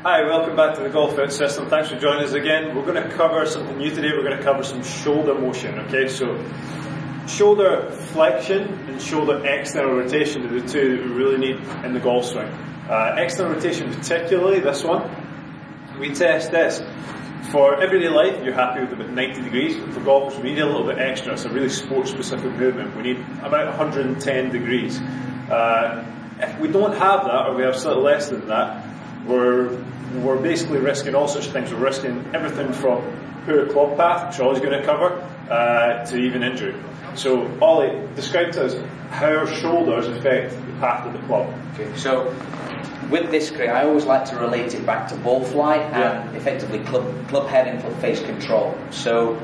Hi, welcome back to the Golf Fit System. Thanks for joining us again. We're going to cover something new today. We're going to cover some shoulder motion. Okay, so shoulder flexion and shoulder external rotation are the two that we really need in the golf swing. External rotation, particularly this one, we test this. For everyday life, you're happy with about 90 degrees. For golfers, we need a little bit extra. It's a really sport-specific movement. We need about 110 degrees. If we don't have that, or we have slightly less than that, we're basically risking all sorts of things. We're risking everything from poor club path, which Ollie's going to cover, to even injury. So, Ollie, describe to us how our shoulders affect the path of the club. Okay, so with this, Craig, I always like to relate it back to ball flight and effectively club head and club face control. So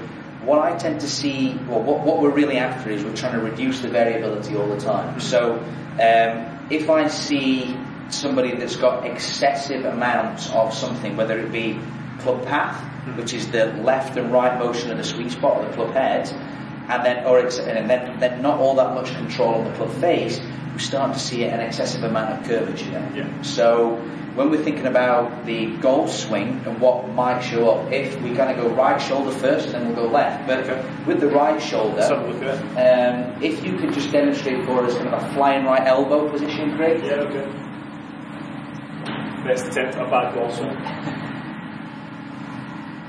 what I tend to see, well, what we're really after is we're trying to reduce the variability all the time. So if I see somebody that's got excessive amounts of something, whether it be club path, which is the left and right motion of the sweet spot of the club head, and then not all that much control on the club face, we start to see an excessive amount of curvature. Yeah. So when we're thinking about the golf swing and what might show up, if we kind of go right shoulder first and then we'll go left, but with the right shoulder, if you could just demonstrate for us kind of a flying right elbow position, Craig. Yeah, okay. Best attempt at a bad golf swing.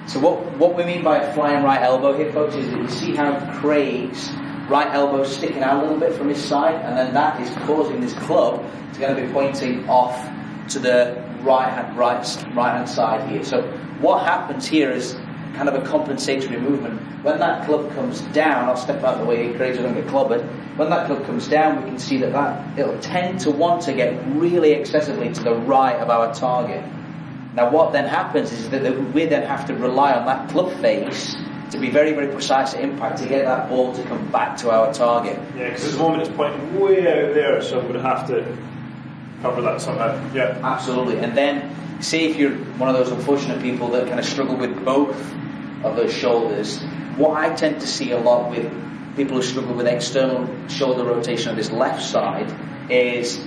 So what we mean by a flying right elbow here, folks, is that you see how Craig's right elbow sticking out a little bit from his side, and then that is causing this club to going to be pointing off to the right hand side here. So what happens here is kind of a compensatory movement. When that club comes down, I'll step out of the way here, Craig, so I don't get clobbered. When that club comes down, we can see that it'll tend to want to get really excessively to the right of our target. Now what then happens is that we then have to rely on that club face to be very, very precise at impact to get that ball to come back to our target. Yeah, because at the moment it's pointing way out there, so I'm going to have to cover that somehow. Yeah, absolutely. And then, say if you're one of those unfortunate people that kind of struggle with both of those shoulders, what I tend to see a lot with people who struggle with external shoulder rotation on this left side is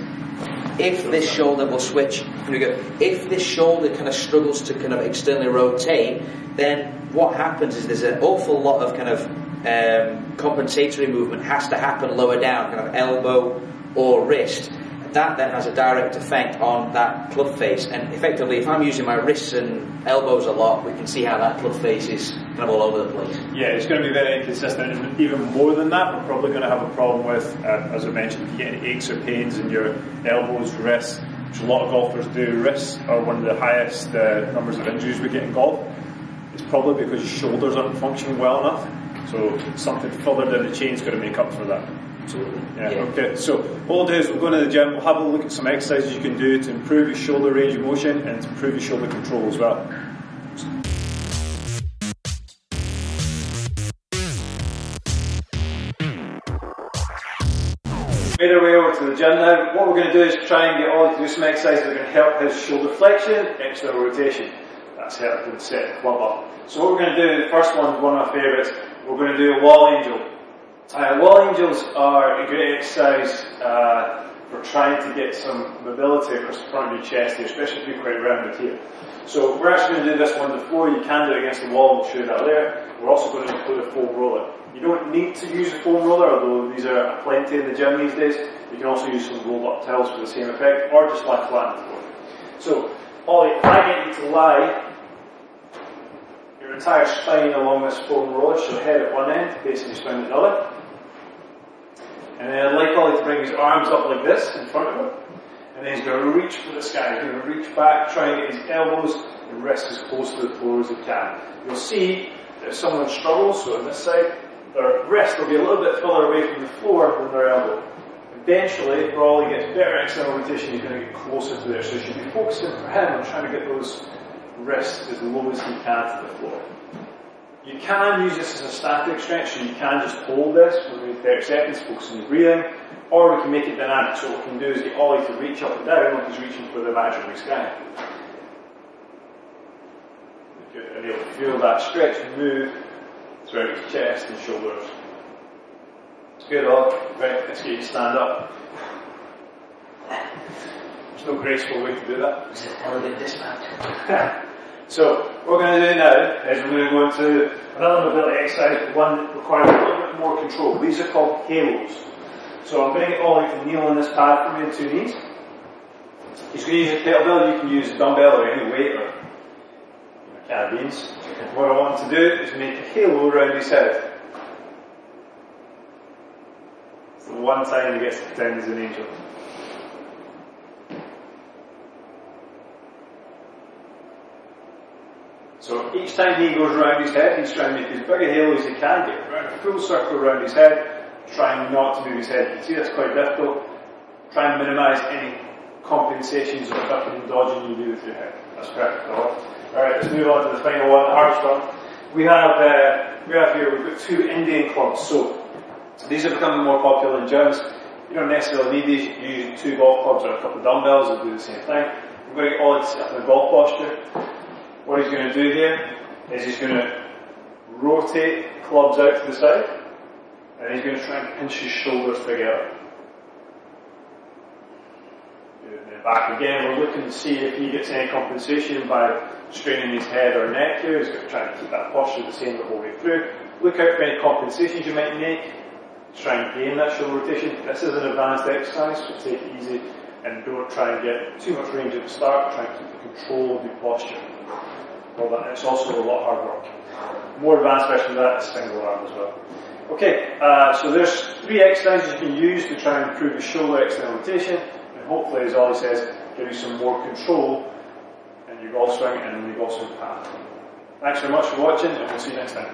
if this shoulder will switch, here we go, if this shoulder kind of struggles to kind of externally rotate, then what happens is there's an awful lot of kind of compensatory movement has to happen lower down, kind of elbow or wrist. That then has a direct effect on that club face, and effectively if I'm using my wrists and elbows a lot, we can see how that club face is kind of all over the place. Yeah, it's going to be very inconsistent, and even more than that, we're probably going to have a problem with, as I mentioned, if you get any aches or pains in your elbows, wrists, which a lot of golfers do. Wrists are one of the highest numbers of injuries we get in golf. It's probably because your shoulders aren't functioning well enough, so something further down the chain is going to make up for that. Absolutely. Yeah, okay. So what we'll do is we'll go into the gym, we'll have a look at some exercises you can do to improve your shoulder range of motion and to improve your shoulder control as well. Made our way over to the gym now. What we're going to do is try and get Ollie to do some exercises that are going to help his shoulder flexion, external rotation. That's helping set the club up. So what we're going to do, the first one is one of my favourites, we're going to do a wall angel. Wall angels are a great exercise for trying to get some mobility across the front of your chest here, especially if you're quite rounded here. So we're actually going to do this one on the floor. You can do it against the wall, we'll show you that later. We're also going to include a foam roller. You don't need to use a foam roller, although these are plenty in the gym these days. You can also use some rolled up towels for the same effect, or just lie flat on the floor. So, Ollie, I get you to lie your entire spine along this foam roller, so head at one end, base of your spine at the other. And then I'd like Ollie to bring his arms up like this in front of him. And then he's going to reach for the sky. He's going to reach back, try and get his elbows and wrists as close to the floor as he can. You'll see that if someone struggles, so on this side, their wrist will be a little bit further away from the floor than their elbow. Eventually, where Ollie gets better external rotation, he's going to get closer to there. So you should be focusing for him on trying to get those wrists as low as he can to the floor. You can use this as a static stretch, so you can just hold this for maybe 30 seconds, focus on your breathing, or we can make it dynamic, so what we can do is get Ollie to reach up and down like he's reaching for the imaginary sky. And you'll feel that stretch move throughout his chest and shoulders. It's good, Ollie. Right, let's get you to stand up. There's no graceful way to do that. Is it elevate dismount? So what we're going to do now is we're going to go into another mobility exercise, one that requires a little bit more control. These are called halos. So I'm going to get Ollie to kneel on this pad for me on 2 knees. He's going to use a kettlebell. You can use a dumbbell or any weight or a can of beans. What I want him to do is make a halo around his head. It's the one time he gets to pretend he's an angel. So each time he goes around his head, he's trying to make as big a halo as he can, get around a full circle around his head, trying not to move his head. You can see that's quite difficult. Try and minimise any compensations or ducking and dodging you do with your head. That's perfect. Alright, let's move on to the final one, the hardest one. We have here, we've got 2 Indian clubs. So these are becoming more popular in gyms. You don't necessarily need these. You can use 2 golf clubs or a couple of dumbbells that do the same thing. We're going to get Ollie to sit in the golf posture. What he's going to do here is he's going to rotate clubs out to the side, and he's going to try and pinch his shoulders together. Then back again, we're looking to see if he gets any compensation by straining his head or neck here. He's going to try and keep that posture the same the whole way through. Look out for any compensations you might make to try and gain that shoulder rotation. This is an advanced exercise, so take it easy and don't try and get too much range at the start. Try and keep the control of your posture. Well, it's also a lot hard work. More advanced version of that is single arm as well. Okay, so there's 3 exercises you can use to try and improve your shoulder external rotation, and hopefully, as Ollie says, give you some more control in your golf swing and in your golf swing path. Thanks very much for watching, and we'll see you next time.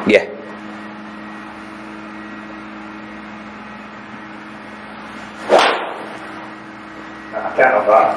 Yeah. I can't have that.